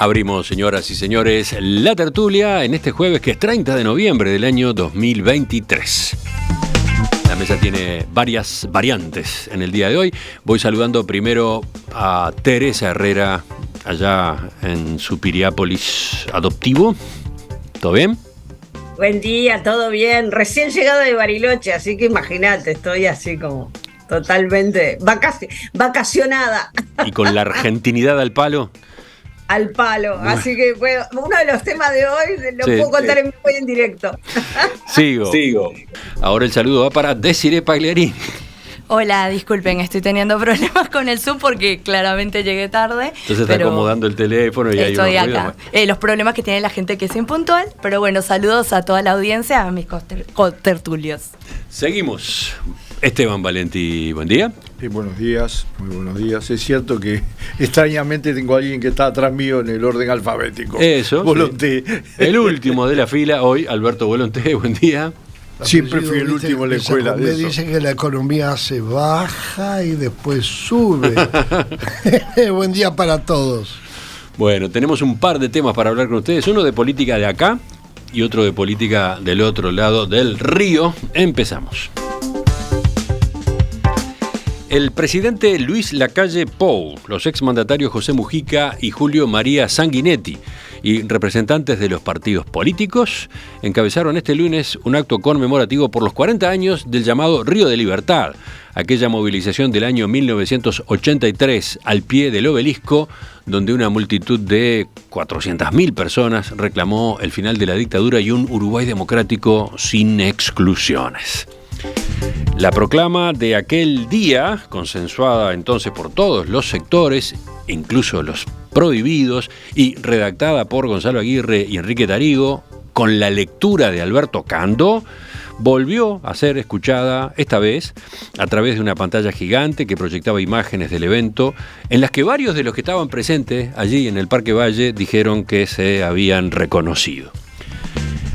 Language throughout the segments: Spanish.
Abrimos, señoras y señores, la tertulia en este jueves que es 30 de noviembre del año 2023. La mesa tiene varias variantes en el día de hoy. Voy saludando primero a Teresa Herrera, allá en su Piriápolis adoptivo. ¿Todo bien? Buen día, todo bien. Recién llegado de Bariloche, así que imagínate, estoy así como totalmente vacacionada. Y con la argentinidad al palo. Al palo, así que bueno, uno de los temas de hoy lo puedo contar en directo. Sigo. Ahora el saludo va para Desiree Pagliarini. Hola, disculpen, estoy teniendo problemas con el Zoom porque claramente llegué tarde. Entonces está acomodando el teléfono y estoy acá. Los problemas que tiene la gente que es impuntual, pero bueno, saludos a toda la audiencia, a mis contertulios. Seguimos. Esteban Valenti, buen día. Buenos días, muy buenos días. Es cierto que extrañamente tengo a alguien que está atrás mío en el orden alfabético. Eso. Volonté. Sí. El último de la fila hoy, Alberto Volonté, buen día. Siempre fui el último en la escuela. Me dicen que la economía se baja y después sube. Buen día para todos. Bueno, tenemos un par de temas para hablar con ustedes. Uno de política de acá y otro de política del otro lado del río. Empezamos. El presidente Luis Lacalle Pou, los exmandatarios José Mujica y Julio María Sanguinetti y representantes de los partidos políticos encabezaron este lunes un acto conmemorativo por los 40 años del llamado Río de Libertad, aquella movilización del año 1983 al pie del obelisco, donde una multitud de 400.000 personas reclamó el final de la dictadura y un Uruguay democrático sin exclusiones. La proclama de aquel día, consensuada entonces por todos los sectores, incluso los prohibidos, y redactada por Gonzalo Aguirre y Enrique Tarigo, con la lectura de Alberto Cando, volvió a ser escuchada, esta vez, a través de una pantalla gigante que proyectaba imágenes del evento, en las que varios de los que estaban presentes allí en el Parque Valle dijeron que se habían reconocido.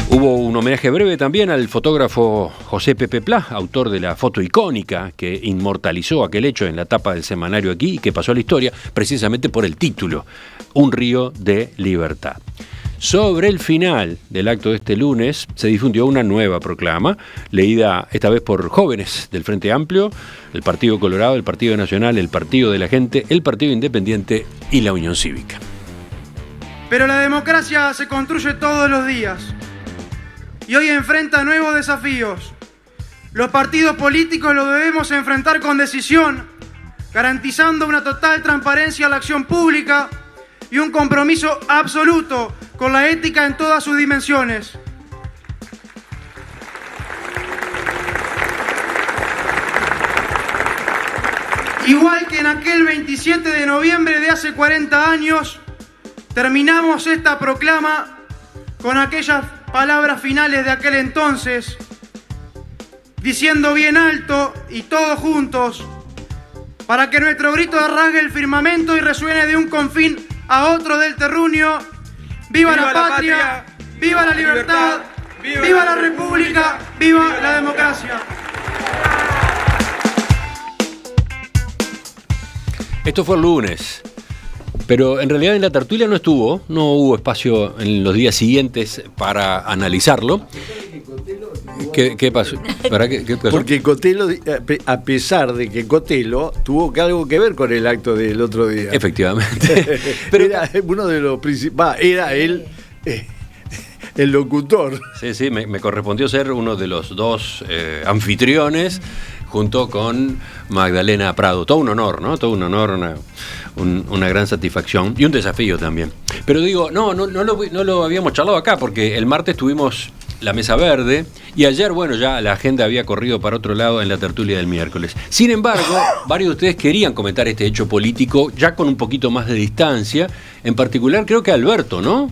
Hubo un homenaje breve también al fotógrafo José Pepe Plá, autor de la foto icónica que inmortalizó aquel hecho en la tapa del semanario aquí y que pasó a la historia precisamente por el título, Un río de libertad. Sobre el final del acto de este lunes se difundió una nueva proclama, leída esta vez por jóvenes del Frente Amplio, el Partido Colorado, el Partido Nacional, el Partido de la Gente, el Partido Independiente y la Unión Cívica. Pero la democracia se construye todos los días. Y hoy enfrenta nuevos desafíos. Los partidos políticos los debemos enfrentar con decisión, garantizando una total transparencia a la acción pública y un compromiso absoluto con la ética en todas sus dimensiones. Igual que en aquel 27 de noviembre de hace 40 años, terminamos esta proclama con aquellas palabras finales de aquel entonces, diciendo bien alto y todos juntos, para que nuestro grito rasgue el firmamento y resuene de un confín a otro del terruño: ¡viva la patria! ¡Viva la libertad! ¡Viva la república! ¡Viva la democracia! Esto fue el lunes. Pero en realidad en la tertulia no hubo espacio en los días siguientes para analizarlo. ¿Qué pasó? ¿Qué pasó? Porque Cotelo, a pesar de que Cotelo tuvo algo que ver con el acto del otro día. Efectivamente. Pero era uno de los principales, era él el locutor. Sí, me correspondió ser uno de los dos anfitriones, junto con Magdalena Prado. Todo un honor, ¿no? Todo un honor, una gran satisfacción y un desafío también. Pero digo, no lo habíamos charlado acá, porque el martes tuvimos la mesa verde y ayer, bueno, ya la agenda había corrido para otro lado en la tertulia del miércoles. Sin embargo, varios de ustedes querían comentar este hecho político ya con un poquito más de distancia, en particular creo que Alberto, ¿no?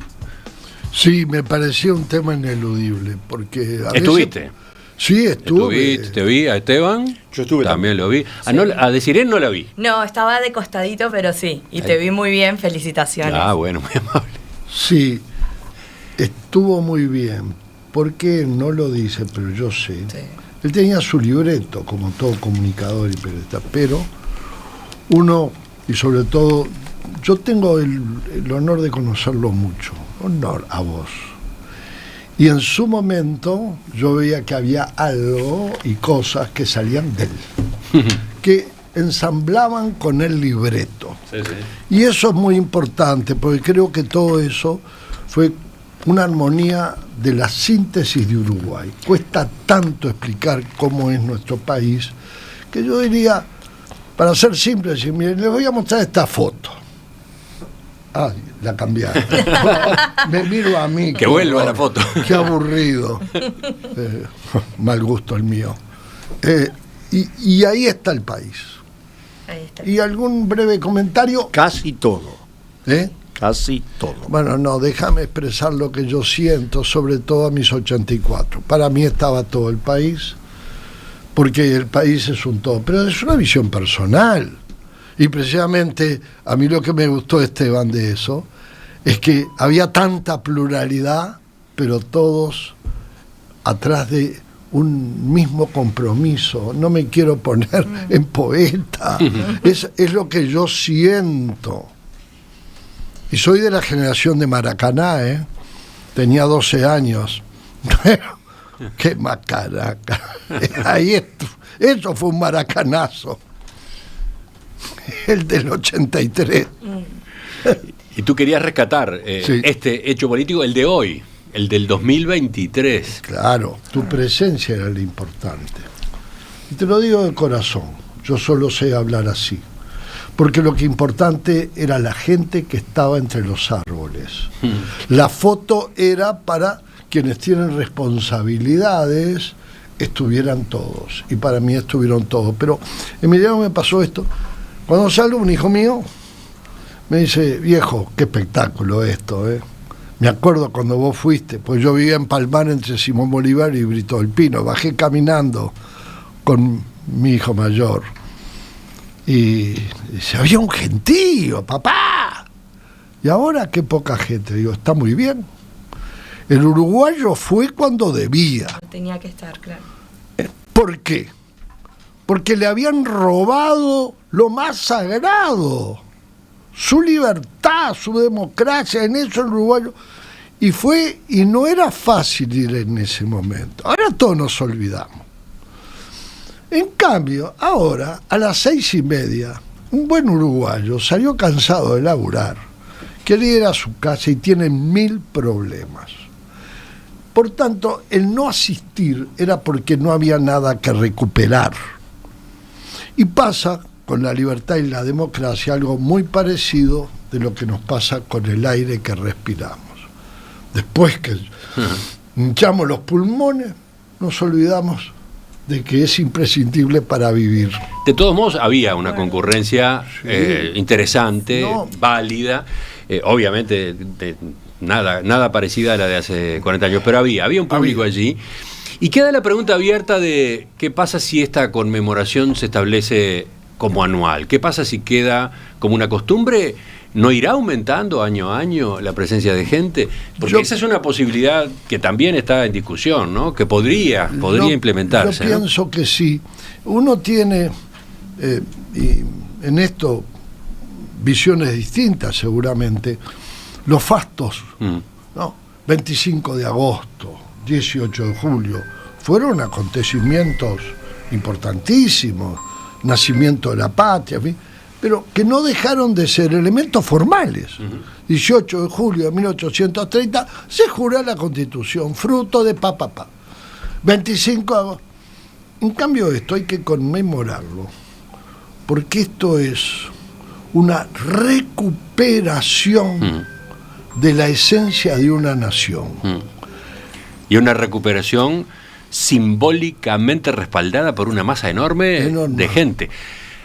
Sí, me pareció un tema ineludible, porque a ¿Estuviste? veces... Sí, estuve. ¿Te vi a Esteban? Yo estuve también. Lo vi. A Desiree no la vi. No, estaba de costadito, pero sí. Y te vi muy bien, felicitaciones. Bueno, muy amable. Sí, estuvo muy bien. ¿Por qué? No lo dice, pero yo sé. Sí. Él tenía su libreto, como todo comunicador y periodista, pero uno, y sobre todo yo tengo el honor de conocerlo mucho. Honor a vos. Y en su momento yo veía que había algo y cosas que salían de él, que ensamblaban con el libreto. Sí, sí. Y eso es muy importante, porque creo que todo eso fue una armonía de la síntesis de Uruguay. Cuesta tanto explicar cómo es nuestro país, que yo diría, para ser simple, decir, miren, les voy a mostrar esta foto. Ah, la cambiaron. Me miro a mí. Que vuelva la foto. Qué aburrido. Mal gusto el mío. Y ahí está el país. Ahí está. ¿Y algún breve comentario? Casi todo. ¿Eh? Casi todo. Bueno, no, déjame expresar lo que yo siento, sobre todo a mis 84. Para mí estaba todo el país, porque el país es un todo, pero es una visión personal. Y precisamente a mí lo que me gustó, Esteban, de eso, es que había tanta pluralidad, pero todos atrás de un mismo compromiso. No me quiero poner en poeta, es lo que yo siento. Y soy de la generación de Maracaná, ¿eh? Tenía 12 años. ¡Qué macaraca! Ahí eso fue un maracanazo. El del 83. Y tú querías rescatar Sí. este hecho político, el de hoy, el del 2023. Claro, tu presencia era lo importante. Y te lo digo de corazón, yo solo sé hablar así. Porque lo que importante era la gente que estaba entre los árboles. La foto era para quienes tienen responsabilidades, estuvieran todos. Y para mí estuvieron todos. Pero Emiliano me pasó esto. Cuando salgo, un hijo mío me dice, viejo, qué espectáculo esto, ¿eh? Me acuerdo cuando vos fuiste, pues yo vivía en Palmar entre Simón Bolívar y Brito del Pino. Bajé caminando con mi hijo mayor. Y dice, había un gentío, papá. Y ahora qué poca gente. Digo, está muy bien. El uruguayo fue cuando debía. Tenía que estar, claro. ¿Por qué? Porque le habían robado lo más sagrado, su libertad, su democracia, en eso el uruguayo. Y no era fácil ir en ese momento. Ahora todos nos olvidamos. En cambio, ahora, a las 6:30, un buen uruguayo salió cansado de laburar, quería ir a su casa y tiene 1000 problemas. Por tanto, el no asistir era porque no había nada que recuperar. Y pasa con la libertad y la democracia algo muy parecido de lo que nos pasa con el aire que respiramos. Después que hinchamos los pulmones, nos olvidamos de que es imprescindible para vivir. De todos modos, había una concurrencia interesante, No. válida, obviamente nada parecida a la de hace 40 años, pero había un público allí. Y queda la pregunta abierta de qué pasa si esta conmemoración se establece como anual. ¿Qué pasa si queda como una costumbre? ¿No irá aumentando año a año la presencia de gente? Porque esa es una posibilidad que también está en discusión, ¿no? Que podría implementarse. Yo pienso que sí. Uno tiene, y en esto, visiones distintas seguramente. Los fastos, ¿no? 25 de agosto, 18 de julio, fueron acontecimientos importantísimos, nacimiento de la patria, pero que no dejaron de ser elementos formales. 18 de julio de 1830 se juró la Constitución, fruto de papá. 25 de agosto. En cambio esto hay que conmemorarlo, porque esto es una recuperación de la esencia de una nación. Y una recuperación simbólicamente respaldada por una masa enorme de gente.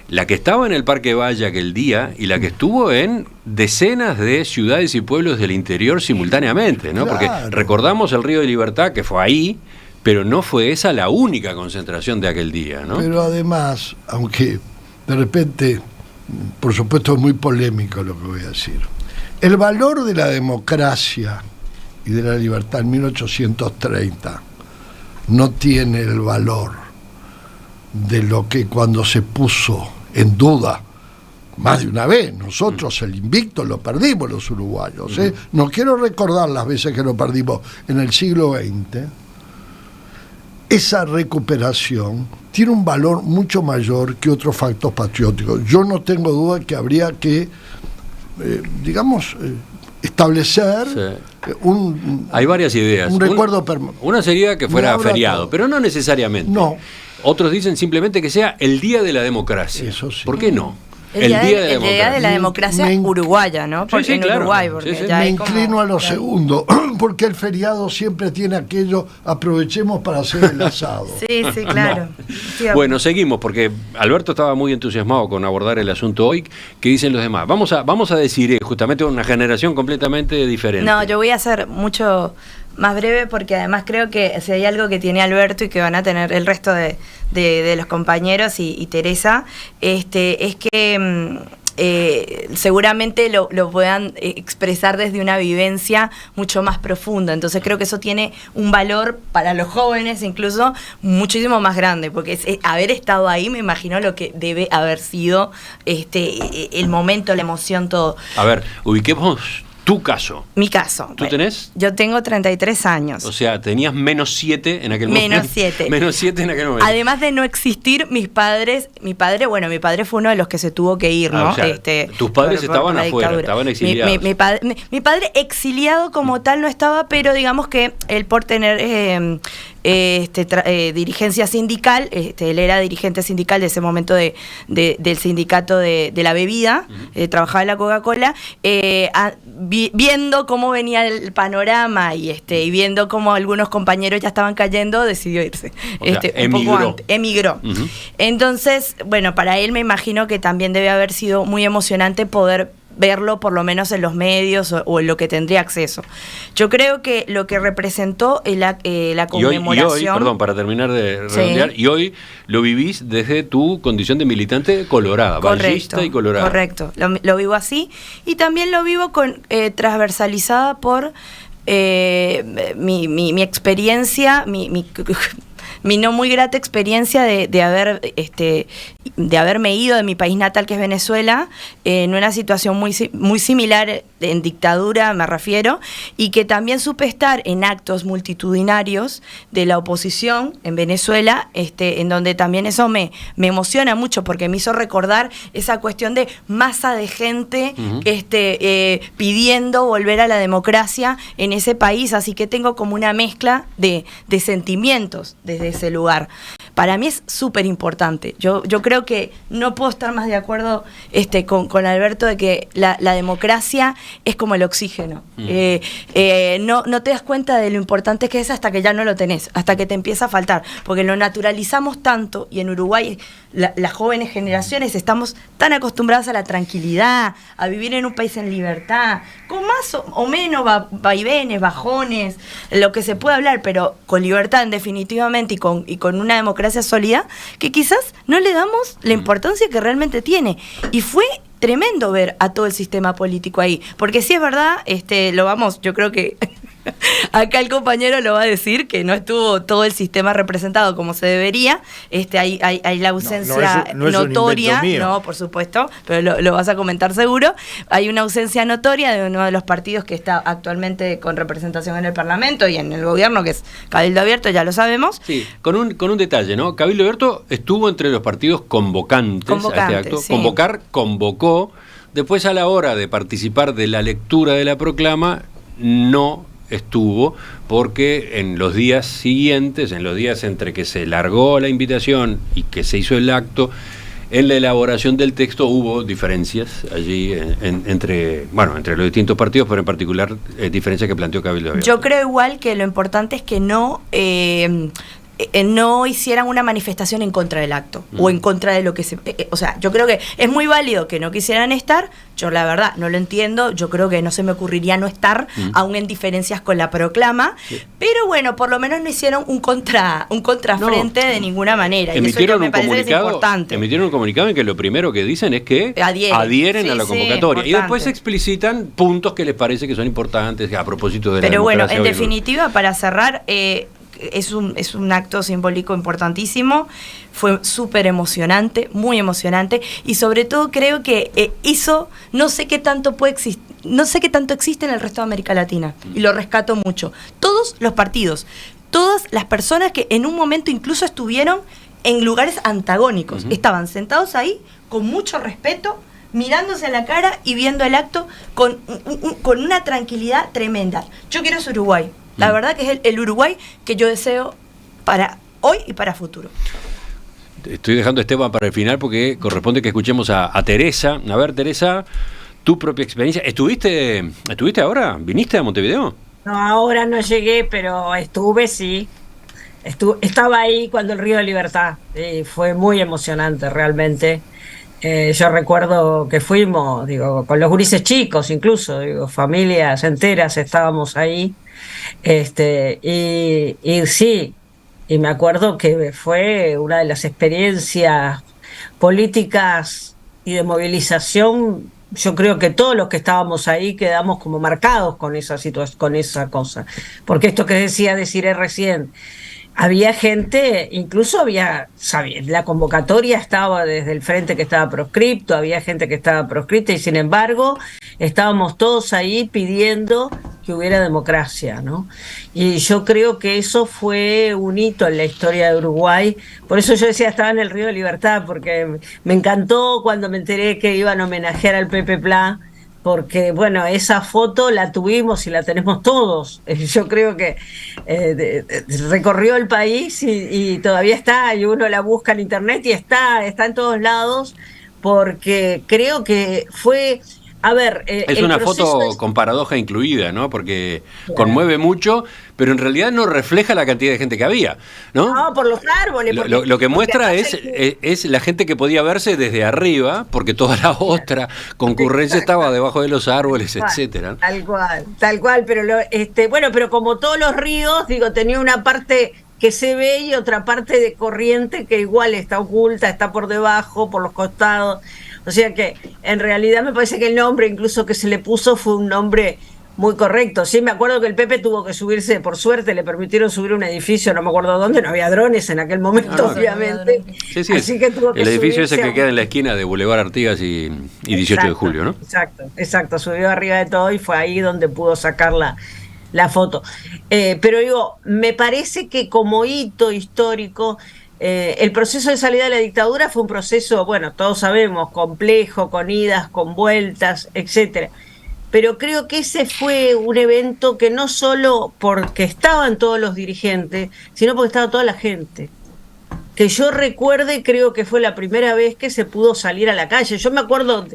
La que estaba en el Parque Valle aquel día y la que estuvo en decenas de ciudades y pueblos del interior simultáneamente, ¿no? Claro. Porque recordamos el Río de Libertad, que fue ahí, pero no fue esa la única concentración de aquel día, ¿no? Pero además, aunque de repente, por supuesto es muy polémico lo que voy a decir, el valor de la democracia y de la libertad en 1830 no tiene el valor de lo que cuando se puso en duda más de una vez. Nosotros el invicto lo perdimos los uruguayos. No quiero recordar las veces que lo perdimos en el siglo XX. Esa recuperación tiene un valor mucho mayor que otros factos patrióticos. Yo no tengo duda que habría que, establecer hay varias ideas. Un recuerdo permanente. Una sería que fuera feriado, pero no necesariamente. No. Otros dicen simplemente que sea el Día de la Democracia. Eso sí. ¿Por qué no? El día de la democracia uruguaya, ¿no? Sí, en claro. Uruguay. Porque Sí. ya Me hay inclino a lo segundo, porque el feriado siempre tiene aquello, aprovechemos para hacer el asado. Sí, claro. Sí, Bueno, seguimos, porque Alberto estaba muy entusiasmado con abordar el asunto hoy. ¿Qué dicen los demás? Vamos a decir justamente una generación completamente diferente. No, yo voy a ser mucho más breve, porque además creo que si hay algo que tiene Alberto y que van a tener el resto de los compañeros y Teresa, es que seguramente lo puedan expresar desde una vivencia mucho más profunda. Entonces creo que eso tiene un valor para los jóvenes incluso muchísimo más grande, porque haber estado ahí, me imagino lo que debe haber sido el momento, la emoción, todo. A ver, ubiquemos tu caso. Mi caso. ¿Tú tenés? Yo tengo 33 años. O sea, tenías -7 en aquel momento. -7. -7 en aquel momento. Además de no existir mis padres, mi padre fue uno de los que se tuvo que ir, ¿no? O sea, tus padres estaban la afuera, dictadura. estaban exiliados. Mi padre exiliado como tal no estaba, pero digamos que él por tener dirigencia sindical, él era dirigente sindical de ese momento del sindicato de la bebida, trabajaba en la Coca-Cola, viendo cómo venía el panorama y viendo cómo algunos compañeros ya estaban cayendo, decidió irse. O sea, emigró. Un poco antes, emigró. Entonces, bueno, para él me imagino que también debe haber sido muy emocionante poder verlo por lo menos en los medios o en lo que tendría acceso. Yo creo que lo que representó la conmemoración... Y hoy, perdón, para terminar de redondear, y hoy lo vivís desde tu condición de militante colorada, vallista y colorada. Correcto, lo vivo así, y también lo vivo transversalizada por mi experiencia, mi no muy grata experiencia de haberme ido de mi país natal, que es Venezuela, en una situación muy similar, en dictadura me refiero, y que también supe estar en actos multitudinarios de la oposición en Venezuela, en donde también eso me emociona mucho, porque me hizo recordar esa cuestión de masa de gente pidiendo volver a la democracia en ese país, así que tengo como una mezcla de sentimientos desde ese lugar. Para mí es súper importante. Yo creo que no puedo estar más de acuerdo con Alberto de que la democracia es como el oxígeno. No te das cuenta de lo importante que es hasta que ya no lo tenés, hasta que te empieza a faltar, porque lo naturalizamos tanto, y en Uruguay las jóvenes generaciones estamos tan acostumbradas a la tranquilidad, a vivir en un país en libertad, con más o menos vaivenes, bajones, lo que se puede hablar, pero con libertad definitivamente, y con una democracia sólida, que quizás no le damos la importancia que realmente tiene. Y fue tremendo ver a todo el sistema político ahí, porque sí es verdad, yo creo que acá el compañero lo va a decir, que no estuvo todo el sistema representado como se debería. Hay la ausencia notoria, no, por supuesto, pero lo vas a comentar seguro. Hay una ausencia notoria de uno de los partidos que está actualmente con representación en el Parlamento y en el gobierno, que es Cabildo Abierto, ya lo sabemos. Sí, con un detalle, ¿no? Cabildo Abierto estuvo entre los partidos convocantes a este acto. Sí. Convocó. Después, a la hora de participar de la lectura de la proclama, no estuvo, porque en los días siguientes, en los días entre que se largó la invitación y que se hizo el acto, en la elaboración del texto hubo diferencias allí entre los distintos partidos, pero en particular diferencias que planteó Cabildo Abierto. Yo creo igual que lo importante es que no hicieran una manifestación en contra del acto o en contra de lo que se... o sea, yo creo que es muy válido que no quisieran estar. Yo la verdad no lo entiendo. Yo creo que no se me ocurriría no estar, aún en diferencias con la proclama. Sí. Pero bueno, por lo menos no hicieron un contrafrente de ninguna manera. Y eso me parece que es importante. Emitieron un comunicado en que lo primero que dicen es que adhieren a la convocatoria. Y después explicitan puntos que les parece que son importantes a propósito de la democracia. Pero bueno, en definitiva, para cerrar... es un acto simbólico importantísimo, fue súper emocionante, muy emocionante, y sobre todo creo que no sé qué tanto existe en el resto de América Latina, y lo rescato mucho. Todos los partidos, todas las personas que en un momento incluso estuvieron en lugares antagónicos, estaban sentados ahí con mucho respeto, mirándose a la cara y viendo el acto con una tranquilidad tremenda. Yo quiero ese Uruguay. La verdad que es el Uruguay que yo deseo para hoy y para futuro. Estoy dejando a Esteban para el final porque corresponde que escuchemos a Teresa. A ver, Teresa, tu propia experiencia. ¿Estuviste ahora? ¿Viniste a Montevideo? No, ahora no llegué, pero estuve, sí. Estaba ahí cuando el Río de Libertad. Y fue muy emocionante, realmente. Yo recuerdo que fuimos, con los gurises chicos incluso, familias enteras estábamos ahí, y sí, y me acuerdo que fue una de las experiencias políticas y de movilización. Yo creo que todos los que estábamos ahí quedamos como marcados con esa situación, con esa cosa, porque esto que decía Desiree recién, había gente, incluso la convocatoria estaba desde el frente que estaba proscripto, había gente que estaba proscripta, y sin embargo estábamos todos ahí pidiendo que hubiera democracia, ¿no? Y yo creo que eso fue un hito en la historia de Uruguay. Por eso yo decía, estaba en el Río de Libertad, porque me encantó cuando me enteré que iban a homenajear al Pepe Plá, porque, bueno, esa foto la tuvimos y la tenemos todos. Yo creo que recorrió el país y todavía está, y uno la busca en internet y está en todos lados, porque creo que fue... A ver, es una foto con paradoja incluida, ¿no? Porque conmueve mucho, pero en realidad no refleja la cantidad de gente que había, ¿no? No, por los árboles. Lo que muestra es la gente que podía verse desde arriba, porque toda la otra concurrencia estaba debajo de los árboles, etcétera. Tal cual, pero pero como todos los ríos, tenía una parte que se ve y otra parte de corriente que igual está oculta, está por debajo, por los costados. O sea que en realidad me parece que el nombre incluso que se le puso fue un nombre muy correcto. Sí, me acuerdo que el Pepe tuvo que subirse, por suerte le permitieron subir a un edificio, no me acuerdo dónde, no había drones en aquel momento, obviamente. Sí, así que tuvo que el edificio ese que subirse queda en la esquina de Boulevard Artigas y 18 de julio, ¿no? Exacto, subió arriba de todo y fue ahí donde pudo sacar la foto. Pero me parece que como hito histórico, el proceso de salida de la dictadura fue un proceso, bueno, todos sabemos, complejo, con idas, con vueltas, etcétera. Pero creo que ese fue un evento que no solo porque estaban todos los dirigentes, sino porque estaba toda la gente. Que yo recuerde, creo que fue la primera vez que se pudo salir a la calle. Yo me acuerdo,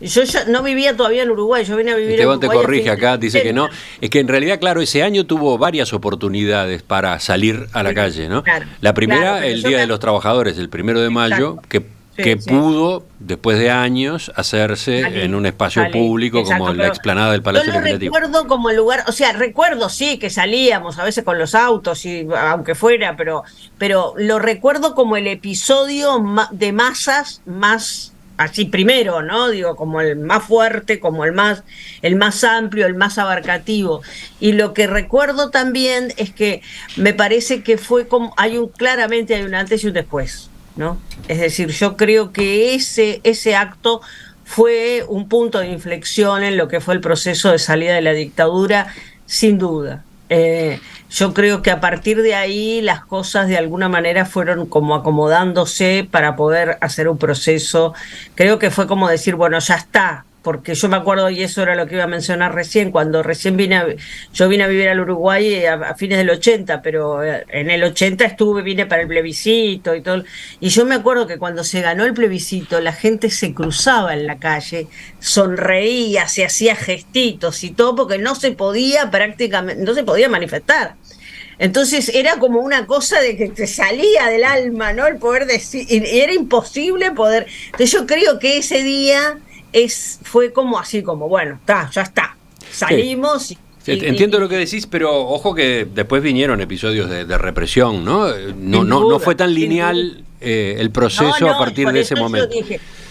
yo ya no vivía todavía en Uruguay, yo vine a vivir Esteban en Uruguay. te corrige acá, dice que no. Es que en realidad, claro, ese año tuvo varias oportunidades para salir a la calle, ¿no? Claro, la primera, claro, el Día de los Trabajadores, el 1 de mayo, que Sí. pudo, después de años, hacerse en un espacio público como la explanada del Palacio Legislativo. Yo lo recuerdo como el lugar, o sea, recuerdo sí que salíamos a veces con los autos, y aunque fuera, pero lo recuerdo como el episodio de masas más así primero, ¿no? Como el más fuerte, como el más amplio, el más abarcativo. Y lo que recuerdo también es que me parece que fue como claramente hay un antes y un después, ¿no? Es decir, yo creo que ese acto fue un punto de inflexión en lo que fue el proceso de salida de la dictadura, sin duda. Yo creo que a partir de ahí las cosas de alguna manera fueron como acomodándose para poder hacer un proceso. Creo que fue como decir, bueno, ya está. Porque yo me acuerdo, y eso era lo que iba a mencionar recién, cuando recién yo vine a vivir al Uruguay a fines del 80, pero en el 80 vine para el plebiscito y todo. Y yo me acuerdo que cuando se ganó el plebiscito, la gente se cruzaba en la calle, sonreía, se hacía gestitos y todo, porque no se podía manifestar. Entonces era como una cosa de que te salía del alma, ¿no? El poder decir, y era imposible poder. Entonces yo creo que ese día fue como así, como bueno, ya está, salimos. Sí. Entiendo lo que decís, pero ojo que después vinieron episodios de represión, ¿no? No fue tan lineal el proceso a partir de ese momento.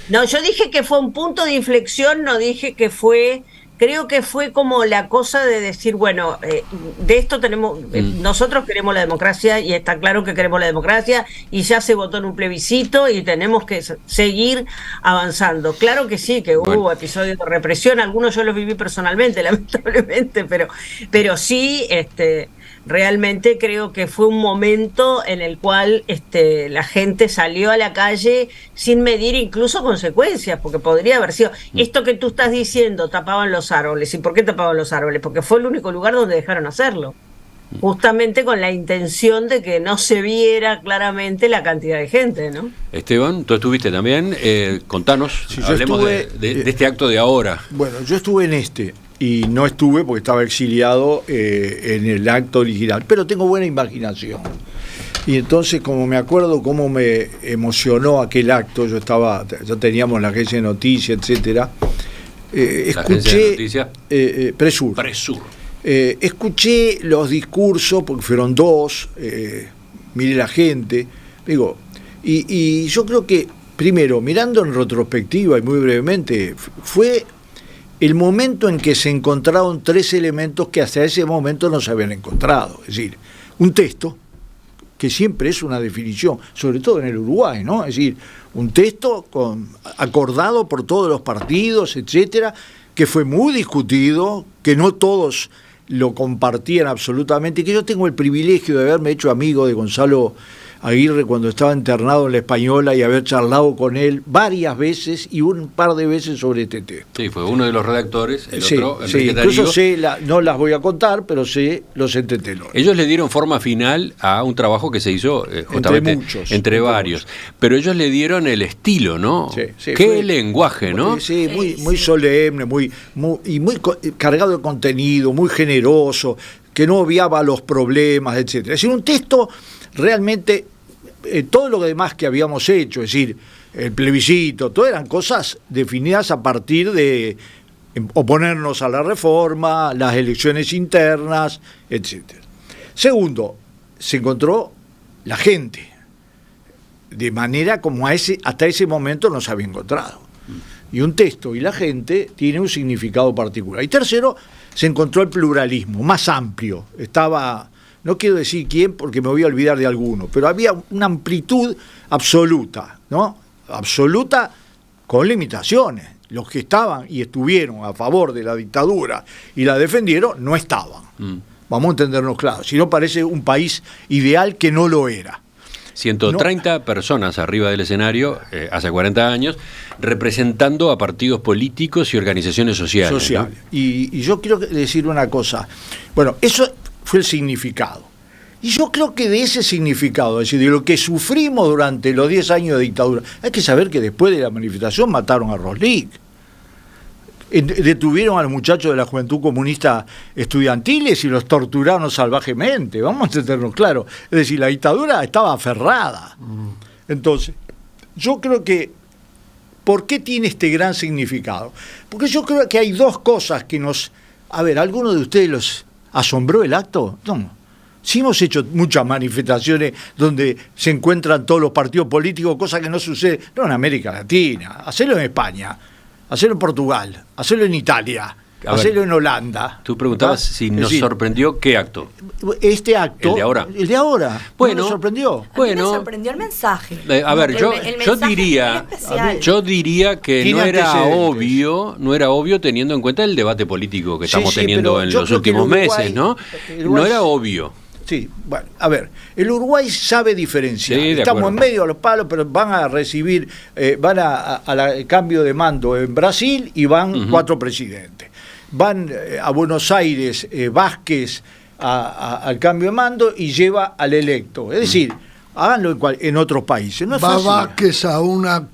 Yo dije que fue un punto de inflexión, no dije que fue creo que fue como la cosa de decir, bueno, de esto tenemos, nosotros queremos la democracia y está claro que queremos la democracia y ya se votó en un plebiscito y tenemos que seguir avanzando. Claro que sí, que hubo episodios de represión, algunos yo los viví personalmente, lamentablemente, pero sí, realmente creo que fue un momento en el cual la gente salió a la calle sin medir incluso consecuencias, porque podría haber sido esto que tú estás diciendo, tapaban los árboles. ¿Y por qué tapaban los árboles? Porque fue el único lugar donde dejaron hacerlo, justamente con la intención de que no se viera claramente la cantidad de gente, ¿no? Esteban, tú estuviste también, contanos, Sí, hablemos de este acto de ahora. Bueno, yo estuve en y no estuve porque estaba exiliado en el acto original, pero tengo buena imaginación. Y entonces, como me acuerdo cómo me emocionó aquel acto, ya teníamos la agencia de noticias, etcétera. Escuché Presur. Escuché los discursos, porque fueron dos, miré la gente, digo, y yo creo que, primero, mirando en retrospectiva y muy brevemente, fue el momento en que se encontraron tres elementos que hasta ese momento no se habían encontrado. Es decir, un texto, que siempre es una definición, sobre todo en el Uruguay, ¿no? Es decir, un texto acordado por todos los partidos, etcétera, que fue muy discutido, que no todos lo compartían absolutamente, y que yo tengo el privilegio de haberme hecho amigo de Gonzalo Aguirre cuando estaba internado en La Española y haber charlado con él varias veces y un par de veces sobre este tema. Sí, fue uno de los redactores, el otro, Enrique incluso Darío. No las voy a contar, pero sé los entretelones. Ellos le dieron forma final a un trabajo que se hizo justamente entre varios, pero ellos le dieron el estilo, ¿no? Sí, qué lenguaje, ¿no? Sí, muy solemne, muy cargado de contenido, muy generoso, que no obviaba los problemas, etcétera. Es decir, un texto realmente, todo lo demás que habíamos hecho, es decir, el plebiscito, todo eran cosas definidas a partir de oponernos a la reforma, las elecciones internas, etcétera. Segundo, se encontró la gente, de manera como hasta ese momento no se había encontrado. Y un texto y la gente tiene un significado particular. Y tercero, se encontró el pluralismo, más amplio. No quiero decir quién porque me voy a olvidar de alguno, pero había una amplitud absoluta, ¿no? Absoluta con limitaciones. Los que estaban y estuvieron a favor de la dictadura y la defendieron, no estaban. Vamos a entendernos claros. Si no, parece un país ideal que no lo era. 130 personas arriba del escenario, hace 40 años, representando a partidos políticos y organizaciones sociales. ¿No? Y yo quiero decir una cosa. Bueno, eso fue el significado. Y yo creo que de ese significado, es decir, de lo que sufrimos durante los 10 años de dictadura, hay que saber que después de la manifestación mataron a Roslik. Detuvieron a los muchachos de la Juventud Comunista Estudiantiles y los torturaron salvajemente, vamos a entendernos claro. Es decir, la dictadura estaba aferrada. Entonces, yo creo que, ¿por qué tiene este gran significado? Porque yo creo que hay dos cosas que ¿alguno de ustedes los asombró el acto? No. Sí hemos hecho muchas manifestaciones donde se encuentran todos los partidos políticos, cosa que no sucede, no en América Latina, hacerlo en España. Hacerlo en Portugal, hacerlo en Italia, hacerlo en Holanda. Tú preguntabas si nos sorprendió qué acto. Este acto. El de ahora. Bueno, ¿no nos sorprendió? Me sorprendió el mensaje. Yo diría que no era obvio teniendo en cuenta el debate político que estamos teniendo en los últimos meses, ¿no? No era obvio. Sí, bueno, a ver, el Uruguay sabe diferenciar. Sí, estamos en medio de los palos, pero van a recibir, al cambio de mando en Brasil y van 4 presidentes. Van a Buenos Aires Vázquez al cambio de mando y lleva al electo. Es decir, háganlo en otros países. No es fácil. Vázquez a una,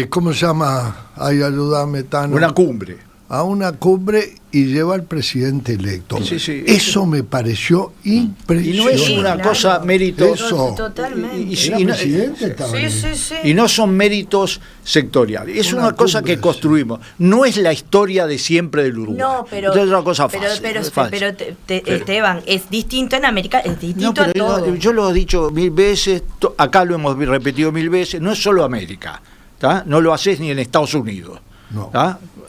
¿cómo se llama? Ay, ayúdame, Tano. Una cumbre. A una cumbre y lleva al presidente electo. Sí, eso me pareció impresionante. Y no es una cosa mérito. Eso. Totalmente. Y no son méritos sectoriales. Es una cosa que construimos. No es la historia de siempre del Uruguay. No, pero es una cosa fácil. Pero Esteban, es distinto en América, es distinto a todo. Yo lo he dicho 1000 veces, acá lo hemos repetido 1000 veces. No es solo América. ¿tá? No lo haces ni en Estados Unidos. No.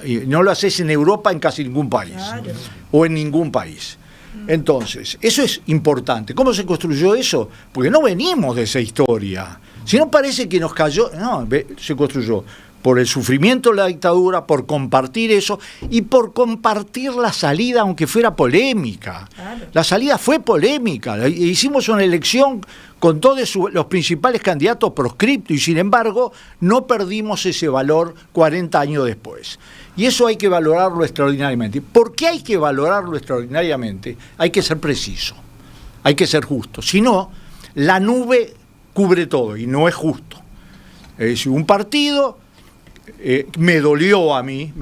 Y no lo haces en Europa en casi ningún país. Claro. O en ningún país. Entonces, eso es importante. ¿Cómo se construyó eso? Porque no venimos de esa historia. Si no parece que nos cayó, no, se construyó por el sufrimiento de la dictadura, por compartir eso y por compartir la salida, aunque fuera polémica. Claro. La salida fue polémica. Hicimos una elección con todos los principales candidatos proscriptos y sin embargo no perdimos ese valor 40 años después. Y eso hay que valorarlo extraordinariamente. ¿Por qué hay que valorarlo extraordinariamente? Hay que ser preciso, hay que ser justo. Si no, la nube cubre todo y no es justo. Es decir, un partido... me dolió a mí,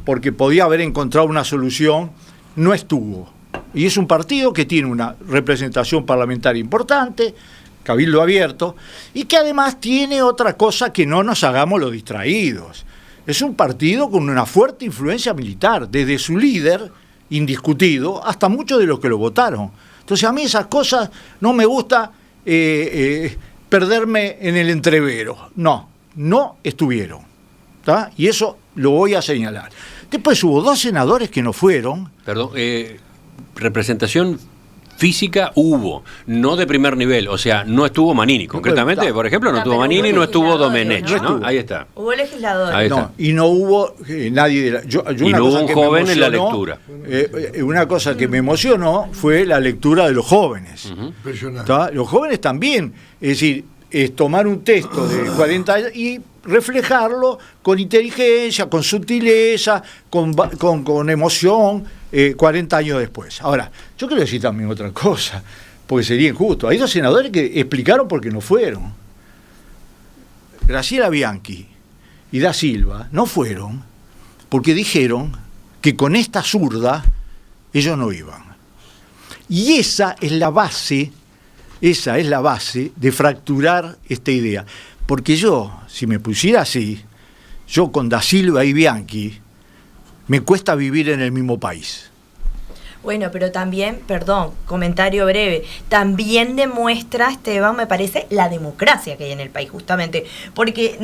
porque podía haber encontrado una solución, no estuvo. Y es un partido que tiene una representación parlamentaria importante, cabildo abierto, y que además tiene otra cosa que no nos hagamos los distraídos. Es un partido con una fuerte influencia militar, desde su líder, indiscutido, hasta muchos de los que lo votaron. Entonces a mí esas cosas no me gusta perderme en el entrevero. No estuvieron, ¿tá? Y eso lo voy a señalar. Después hubo 2 senadores que no fueron. Perdón, representación física hubo, no de primer nivel, o sea, no estuvo Manini, concretamente, por ejemplo, no estuvo Manini, no estuvo Domenech, ¿no? Ahí está. Hubo legisladores. Ahí está. No, y no hubo nadie de la... Y no hubo un joven en la lectura. Una cosa que me emocionó fue la lectura de los jóvenes. Impresionante. ¿Tá? Los jóvenes también, es decir, es tomar un texto de 40 años y reflejarlo con inteligencia, con sutileza, con emoción, 40 años después. Ahora, yo quiero decir también otra cosa, porque sería injusto. Hay 2 senadores que explicaron por qué no fueron. Graciela Bianchi y Da Silva no fueron porque dijeron que con esta zurda ellos no iban. Y esa es la base de fracturar esta idea. Porque yo, si me pusiera así, yo con Da Silva y Bianchi, me cuesta vivir en el mismo país. Bueno, pero también, perdón, comentario breve, también demuestra, Esteban, me parece, la democracia que hay en el país, justamente. Porque,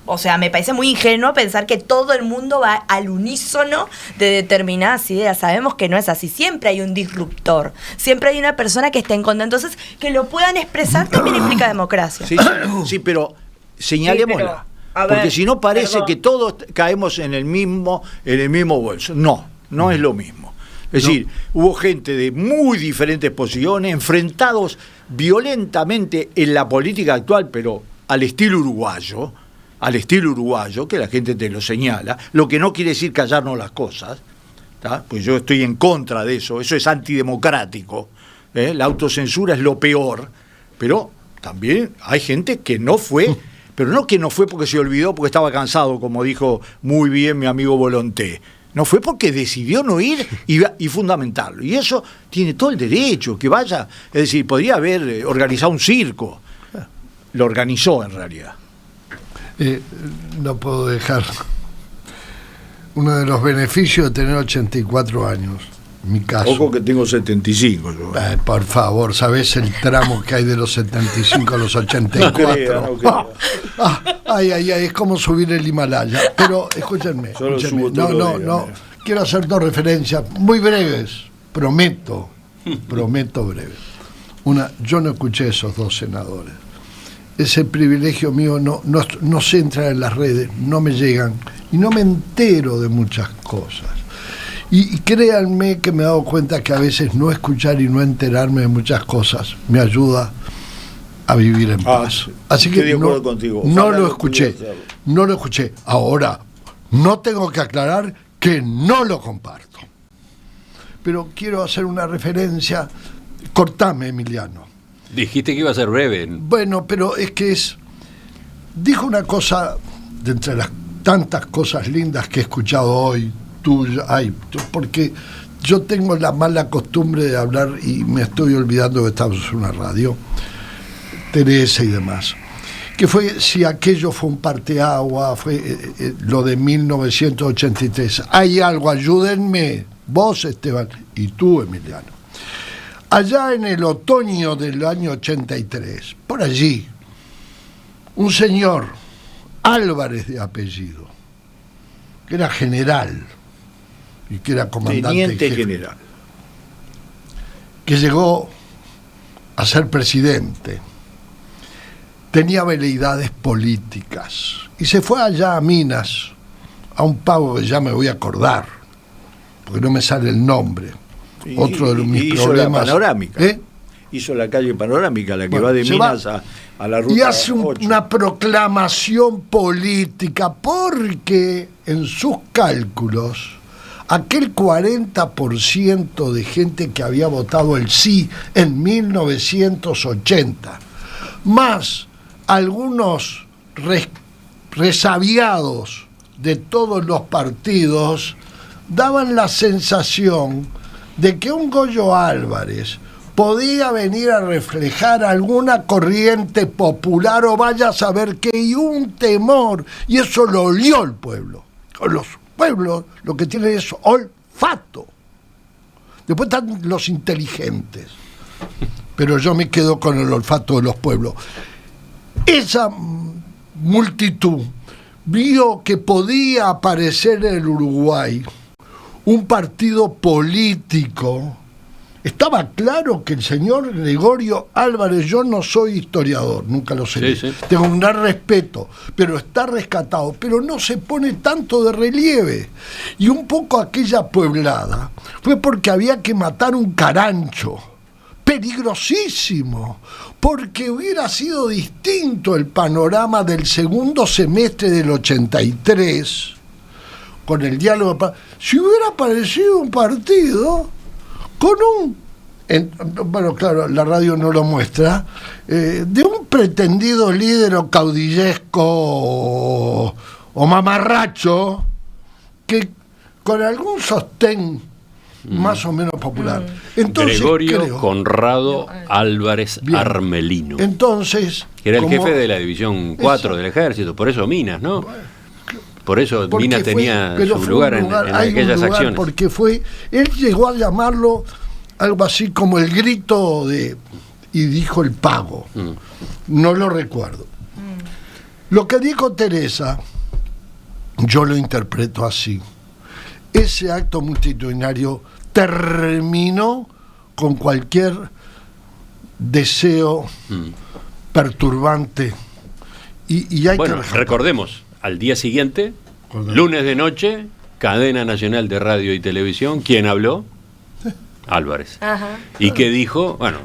o sea, me parece muy ingenuo pensar que todo el mundo va al unísono de determinadas ideas. Sabemos que no es así. Siempre hay un disruptor. Siempre hay una persona que está en contra. Entonces, que lo puedan expresar también implica democracia. Sí, pero señalémosla. Sí, pero, porque si no parece perdón, que todos caemos en el mismo bolso. No es lo mismo. Es decir, hubo gente de muy diferentes posiciones, enfrentados violentamente en la política actual, pero al estilo uruguayo, que la gente te lo señala, lo que no quiere decir callarnos las cosas, ¿tá? Pues yo estoy en contra de eso es antidemocrático, la autocensura es lo peor, pero también hay gente que no fue, pero no que no fue porque se olvidó, porque estaba cansado, como dijo muy bien mi amigo Volonté. No fue porque decidió no ir y fundamentarlo. Y eso tiene todo el derecho, que vaya. Es decir, podría haber organizado un circo. Lo organizó en realidad. No puedo dejar. Uno de los beneficios de tener 84 años, en mi caso. Ojo que tengo 75 yo. Por favor, ¿sabés el tramo que hay de los 75 a los 84? No creo. Es como subir el Himalaya. Pero escúchenme. No. Quiero hacer 2 referencias muy breves. Prometo breves. Una, yo no escuché esos 2 senadores. Ese privilegio mío no se entra en las redes, no me llegan y no me entero de muchas cosas. Y créanme que me he dado cuenta que a veces no escuchar y no enterarme de muchas cosas me ayuda a vivir en paz. Así que no lo escuché. Ahora, no tengo que aclarar que no lo comparto. Pero quiero hacer una referencia. Cortame, Emiliano. Dijiste que iba a ser breve. Bueno, pero es que dijo una cosa de entre las tantas cosas lindas que he escuchado hoy, porque yo tengo la mala costumbre de hablar y me estoy olvidando que estamos en una radio, Teresa y demás, que fue si aquello fue un parteagua, fue lo de 1983. Hay algo, ayúdenme, vos, Esteban, y tú, Emiliano. Allá en el otoño del año 83, por allí, un señor, Álvarez de apellido, que era general y que era comandante Teniente jefe, general. que llegó a ser presidente, tenía veleidades políticas y se fue allá a Minas, a un pavo que ya me voy a acordar, porque no me sale el nombre. Otro de mis hizo problemas. la panorámica. ¿Eh? Hizo la calle panorámica, la que Bueno, va de se Minas va a la ruta y hace 8. una proclamación política, porque en sus cálculos aquel 40% de gente que había votado el sí en 1980, más algunos resabiados de todos los partidos, daban la sensación de que un Goyo Álvarez podía venir a reflejar alguna corriente popular o vaya a saber qué, y un temor, y eso lo olió el pueblo. Los pueblos lo que tienen es olfato. Después están los inteligentes, pero yo me quedo con el olfato de los pueblos. Esa multitud vio que podía aparecer en el Uruguay un partido político. Estaba claro que el señor Gregorio Álvarez, yo no soy historiador, nunca lo seré, Sí, sí. tengo un gran respeto, pero está rescatado, pero no se pone tanto de relieve. Y un poco aquella pueblada fue porque había que matar un carancho, peligrosísimo, porque hubiera sido distinto el panorama del segundo semestre del 83, con el diálogo, si hubiera aparecido un partido con bueno, claro, la radio no lo muestra, de un pretendido líder o caudillesco o mamarracho, que con algún sostén más o menos popular. Entonces, Gregorio Conrado Álvarez Bien. Armelino, Entonces, que era el como- jefe de la división 4 del ejército, por eso Minas, ¿no? Por eso porque Minas fue- tenía pero su fue lugar un en hay un aquellas lugar acciones. porque él llegó a llamarlo algo así como el grito y dijo el pago. No lo recuerdo. Lo que dijo Teresa, yo lo interpreto así. Ese acto multitudinario terminó con cualquier deseo perturbante y hay Bueno, que dejar. recordemos, al día siguiente, lunes de noche, cadena nacional de radio y televisión, ¿quién habló? Álvarez. Ajá. ¿Y qué dijo? Bueno,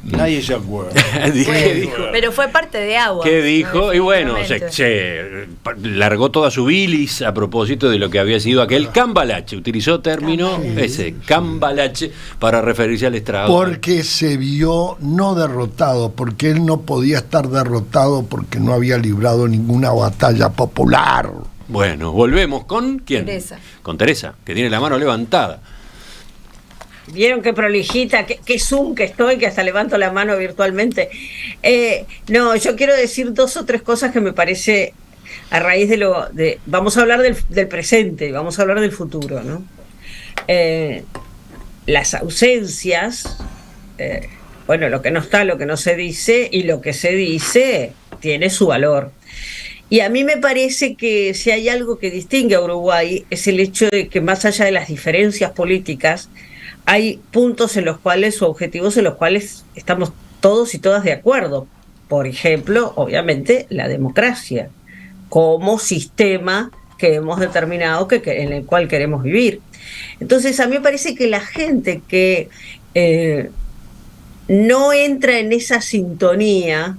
Nadie se acuerda. ¿qué dijo? Pero fue parte de agua. ¿Qué dijo? ¿no? Y bueno, Definitivamente. se largó toda su bilis a propósito de lo que había sido aquel cambalache. Utilizó término ese, cambalache, para referirse al estrado. Porque se vio no derrotado, porque él no podía estar derrotado porque no había librado ninguna batalla popular. Bueno, volvemos con ¿quién? Teresa. Con Teresa, que tiene la mano levantada. Vieron qué prolijita, qué zoom que estoy, que hasta levanto la mano virtualmente. No, yo quiero decir 2 o 3 cosas que me parece a raíz vamos a hablar del presente, vamos a hablar del futuro, ¿no? Las ausencias, bueno, lo que no está, lo que no se dice, y lo que se dice tiene su valor. Y a mí me parece que si hay algo que distingue a Uruguay es el hecho de que más allá de las diferencias políticas, hay puntos en los cuales, o objetivos en los cuales estamos todos y todas de acuerdo. Por ejemplo, obviamente, la democracia como sistema que hemos determinado en el cual queremos vivir. Entonces, a mí me parece que la gente que no entra en esa sintonía,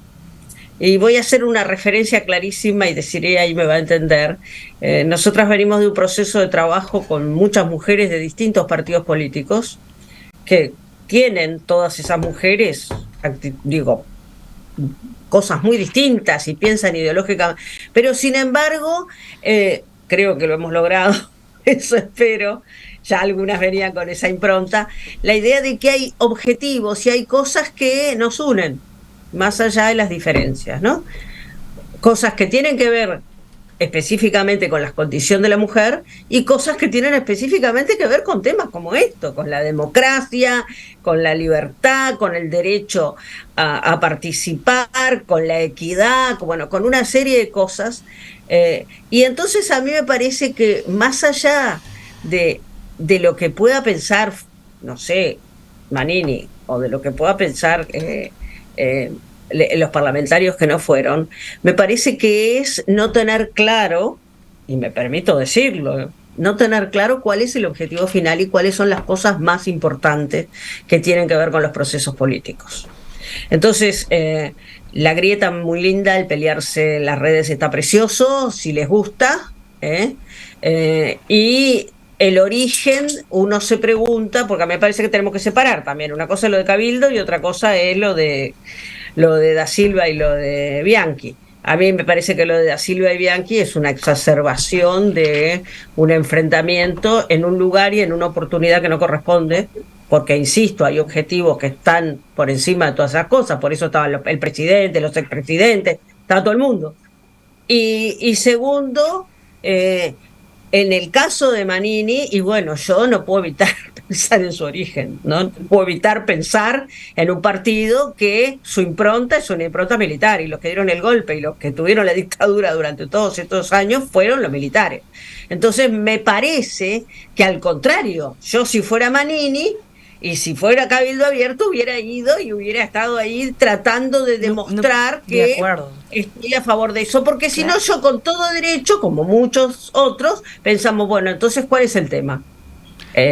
y voy a hacer una referencia clarísima y deciré, ahí me va a entender, nosotras venimos de un proceso de trabajo con muchas mujeres de distintos partidos políticos que tienen todas esas mujeres, cosas muy distintas y piensan ideológicamente, pero sin embargo, creo que lo hemos logrado, eso espero, ya algunas venían con esa impronta, la idea de que hay objetivos y hay cosas que nos unen, más allá de las diferencias, ¿no? Cosas que tienen que ver específicamente con la condición de la mujer y cosas que tienen específicamente que ver con temas como esto, con la democracia, con la libertad, con el derecho a participar, con la equidad, bueno, con una serie de cosas. Y entonces a mí me parece que más allá de lo que pueda pensar, no sé, Manini, o de lo que pueda pensar los parlamentarios que no fueron, me parece que es no tener claro, y me permito decirlo, no tener claro cuál es el objetivo final y cuáles son las cosas más importantes que tienen que ver con los procesos políticos. Entonces, la grieta muy linda, el pelearse en las redes está precioso, si les gusta, y el origen, uno se pregunta, porque a mí me parece que tenemos que separar también, una cosa es lo de Cabildo y otra cosa es lo de Da Silva y lo de Bianchi. A mí me parece que lo de Da Silva y Bianchi es una exacerbación de un enfrentamiento en un lugar y en una oportunidad que no corresponde, porque, insisto, hay objetivos que están por encima de todas esas cosas, por eso estaba el presidente, los expresidentes, estaba todo el mundo. Y segundo, en el caso de Manini, y bueno, yo no puedo evitar pensar en su origen, no puedo evitar pensar en un partido que su impronta es una impronta militar, y los que dieron el golpe y los que tuvieron la dictadura durante todos estos años fueron los militares. Entonces me parece que, al contrario, yo si fuera Manini y si fuera Cabildo Abierto hubiera ido y hubiera estado ahí tratando de demostrar que estoy a favor de eso, porque si no, yo con todo derecho, como muchos otros, pensamos, bueno, entonces ¿cuál es el tema?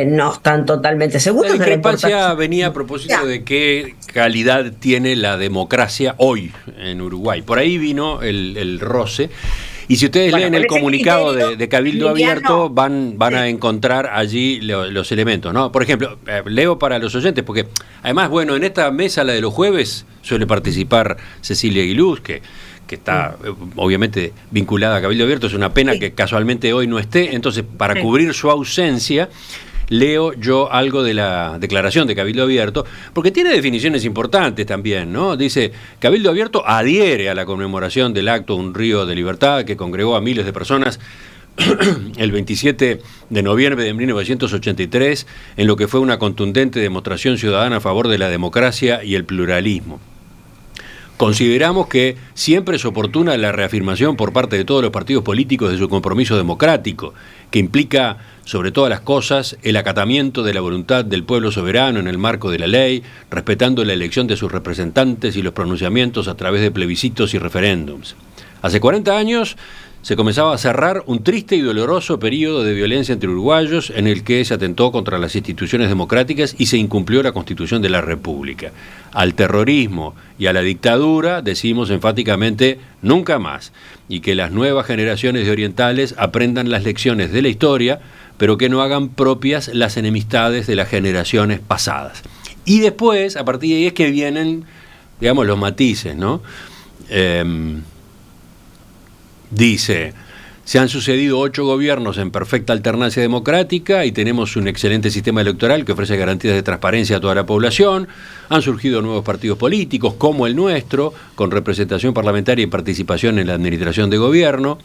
No están totalmente seguros. La discrepancia venía a propósito de qué calidad tiene la democracia hoy en Uruguay. Por ahí vino el roce. Y si ustedes leen el comunicado de Cabildo Abierto, van a encontrar allí los elementos, ¿no? Por ejemplo, leo para los oyentes, porque además, bueno, en esta mesa, la de los jueves, suele participar Cecilia Aguiluz, que está obviamente vinculada a Cabildo Abierto. Es una pena que casualmente hoy no esté. Entonces, para cubrir su ausencia, leo yo algo de la declaración de Cabildo Abierto, porque tiene definiciones importantes también, ¿no? Dice, Cabildo Abierto adhiere a la conmemoración del acto Un Río de Libertad que congregó a miles de personas el 27 de noviembre de 1983 en lo que fue una contundente demostración ciudadana a favor de la democracia y el pluralismo. Consideramos que siempre es oportuna la reafirmación por parte de todos los partidos políticos de su compromiso democrático, que implica, sobre todas las cosas, el acatamiento de la voluntad del pueblo soberano en el marco de la ley, respetando la elección de sus representantes y los pronunciamientos a través de plebiscitos y referéndums. Hace 40 años se comenzaba a cerrar un triste y doloroso periodo de violencia entre uruguayos en el que se atentó contra las instituciones democráticas y se incumplió la Constitución de la República. Al terrorismo y a la dictadura decimos enfáticamente nunca más, y que las nuevas generaciones de orientales aprendan las lecciones de la historia, pero que no hagan propias las enemistades de las generaciones pasadas. Y después, a partir de ahí es que vienen, digamos, los matices, ¿no? Dice, se han sucedido 8 gobiernos en perfecta alternancia democrática y tenemos un excelente sistema electoral que ofrece garantías de transparencia a toda la población. Han surgido nuevos partidos políticos, como el nuestro, con representación parlamentaria y participación en la administración de gobierno.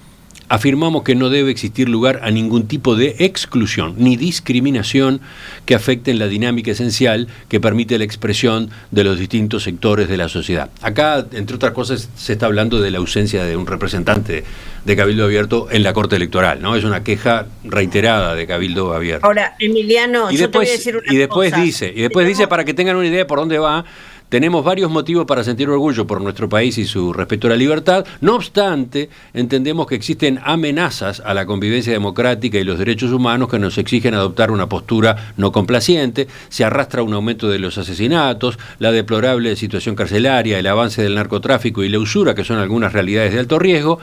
Afirmamos que no debe existir lugar a ningún tipo de exclusión ni discriminación que afecten la dinámica esencial que permite la expresión de los distintos sectores de la sociedad. Acá, entre otras cosas, se está hablando de la ausencia de un representante de Cabildo Abierto en la Corte Electoral, ¿no? Es una queja reiterada de Cabildo Abierto. Ahora, Emiliano, yo te voy a decir una cosa. Y después dice, para que tengan una idea por dónde va, tenemos varios motivos para sentir orgullo por nuestro país y su respeto a la libertad. No obstante, entendemos que existen amenazas a la convivencia democrática y los derechos humanos que nos exigen adoptar una postura no complaciente. Se arrastra un aumento de los asesinatos, la deplorable situación carcelaria, el avance del narcotráfico y la usura, que son algunas realidades de alto riesgo.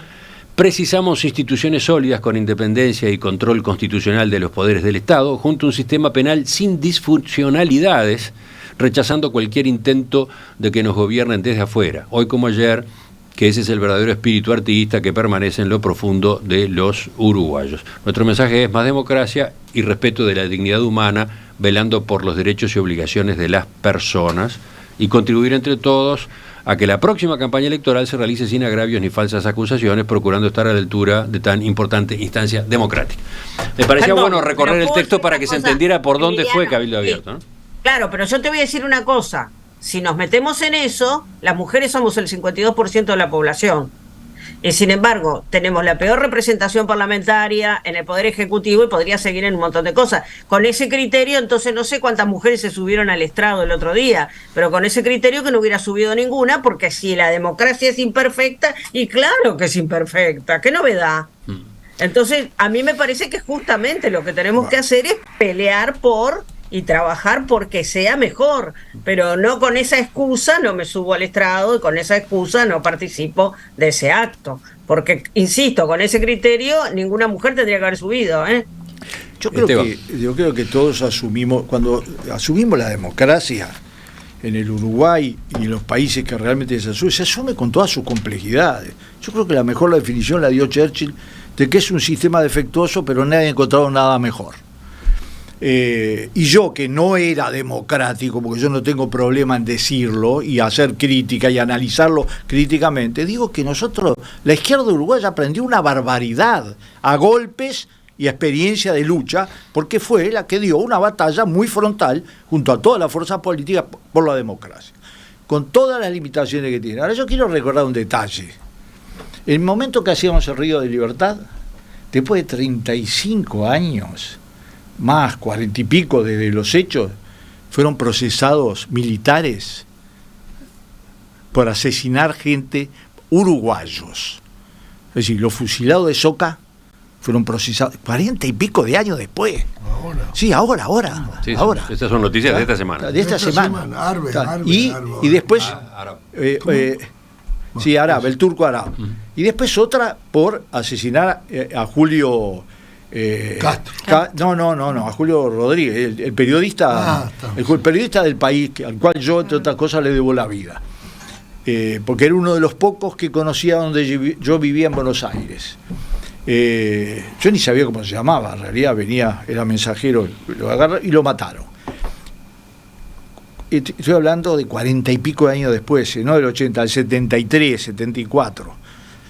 Precisamos instituciones sólidas con independencia y control constitucional de los poderes del Estado, junto a un sistema penal sin disfuncionalidades, rechazando cualquier intento de que nos gobiernen desde afuera, hoy como ayer, que ese es el verdadero espíritu artiguista que permanece en lo profundo de los uruguayos. Nuestro mensaje es más democracia y respeto de la dignidad humana, velando por los derechos y obligaciones de las personas y contribuir entre todos a que la próxima campaña electoral se realice sin agravios ni falsas acusaciones, procurando estar a la altura de tan importante instancia democrática. Me parecía bueno recorrer el texto para que se entendiera por dónde fue Cabildo Abierto, ¿no? Claro, pero yo te voy a decir una cosa. Si nos metemos en eso, las mujeres somos el 52% de la población. Y sin embargo, tenemos la peor representación parlamentaria en el Poder Ejecutivo y podría seguir en un montón de cosas. Con ese criterio, entonces no sé cuántas mujeres se subieron al estrado el otro día, pero con ese criterio que no hubiera subido ninguna, porque si la democracia es imperfecta, y claro que es imperfecta, qué novedad. Entonces, a mí me parece que justamente lo que tenemos que hacer es pelear por y trabajar porque sea mejor, pero no con esa excusa no me subo al estrado y con esa excusa no participo de ese acto, porque, insisto, con ese criterio ninguna mujer tendría que haber subido, ¿eh? Yo creo que todos asumimos, cuando asumimos la democracia en el Uruguay y en los países que realmente se asume con todas sus complejidades. Yo creo que la mejor definición la dio Churchill de que es un sistema defectuoso, pero nadie ha encontrado nada mejor. Y yo, que no era democrático, porque yo no tengo problema en decirlo y hacer crítica y analizarlo críticamente, digo que nosotros, la izquierda uruguaya aprendió una barbaridad a golpes y a experiencia de lucha, porque fue la que dio una batalla muy frontal junto a todas las fuerzas políticas por la democracia, con todas las limitaciones que tiene. Ahora yo quiero recordar un detalle. En el momento que hacíamos el Río de Libertad, después de 35 años, más 40 y pico desde los hechos, fueron procesados militares por asesinar gente, uruguayos. Es decir, los fusilados de Soca fueron procesados 40 y pico de años después. Ahora. Sí, ahora. Sí, ahora. Estas son noticias de esta semana. De esta semana. Y después... sí, Arab, el turco Arab. Y después otra por asesinar a Julio... Castro. No, a Julio Rodríguez, el periodista, el periodista del país, al cual yo, entre otras cosas, le debo la vida. Porque era uno de los pocos que conocía donde yo vivía en Buenos Aires. Yo ni sabía cómo se llamaba, en realidad era mensajero, lo agarraron y lo mataron. Estoy hablando de 40 y pico de años después, no del 80, del 73, 74.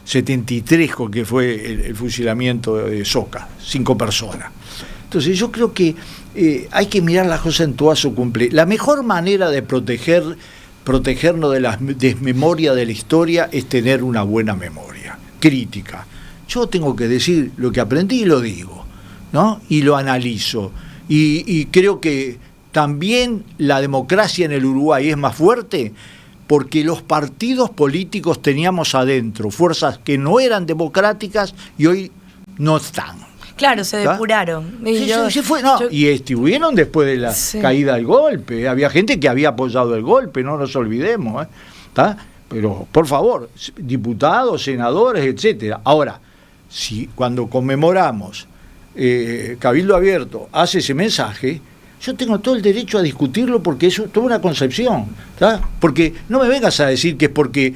73 con que fue el fusilamiento de Soca, 5 personas. Entonces yo creo que hay que mirar las cosas en toda su complejidad. La mejor manera de protegernos de la desmemoria de la historia es tener una buena memoria crítica. Yo tengo que decir lo que aprendí y lo digo, ¿no? Y lo analizo. Y creo que también la democracia en el Uruguay es más fuerte porque los partidos políticos teníamos adentro fuerzas que no eran democráticas y hoy no están. Claro, se depuraron. Y estuvieron después de la caída del golpe. Había gente que había apoyado el golpe, no nos olvidemos. Pero, por favor, diputados, senadores, etcétera. Ahora, si cuando conmemoramos Cabildo Abierto hace ese mensaje, yo tengo todo el derecho a discutirlo porque es toda una concepción, ¿tá? Porque no me vengas a decir que es porque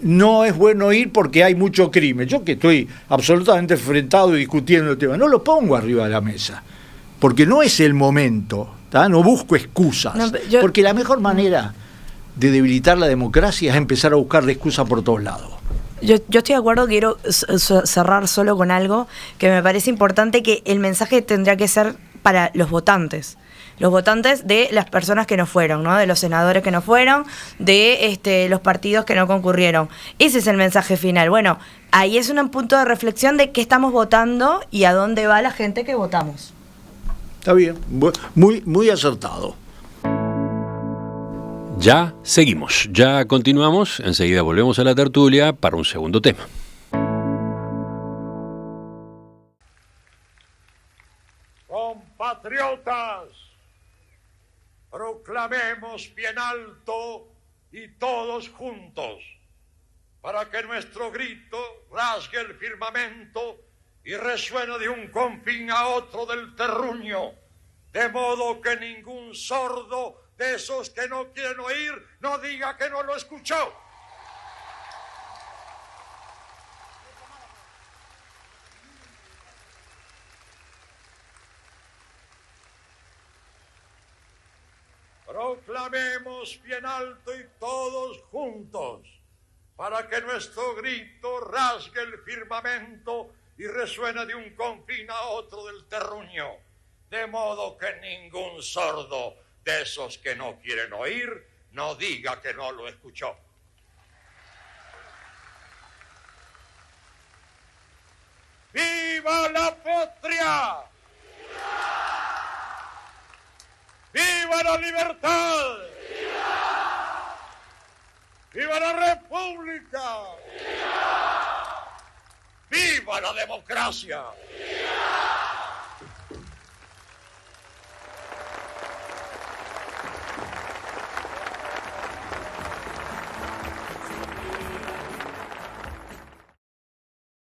no es bueno ir porque hay mucho crimen. Yo que estoy absolutamente enfrentado y discutiendo el tema, no lo pongo arriba de la mesa, porque no es el momento, ¿tá? No busco excusas, porque la mejor manera de debilitar la democracia es empezar a buscarle excusas por todos lados. Yo estoy de acuerdo, quiero cerrar solo con algo que me parece importante, que el mensaje tendría que ser para los votantes de las personas que no fueron, ¿no? De los senadores que no fueron, de los partidos que no concurrieron. Ese es el mensaje final. Bueno, ahí es un punto de reflexión de qué estamos votando y a dónde va la gente que votamos. Está bien, muy acertado. Ya seguimos, ya continuamos, enseguida volvemos a la tertulia para un segundo tema. Compatriotas, proclamemos bien alto y todos juntos, para que nuestro grito rasgue el firmamento y resuene de un confín a otro del terruño, de modo que ningún sordo de esos que no quieren oír no diga que no lo escuchó. Proclamemos bien alto y todos juntos juntos, para que nuestro grito rasgue el firmamento y resuene de un confín a otro del terruño, de modo que ningún sordo de esos que no quieren oír no diga que no lo escuchó. ¡Viva la patria! ¡Viva la libertad! ¡Viva la república! ¡Viva la democracia!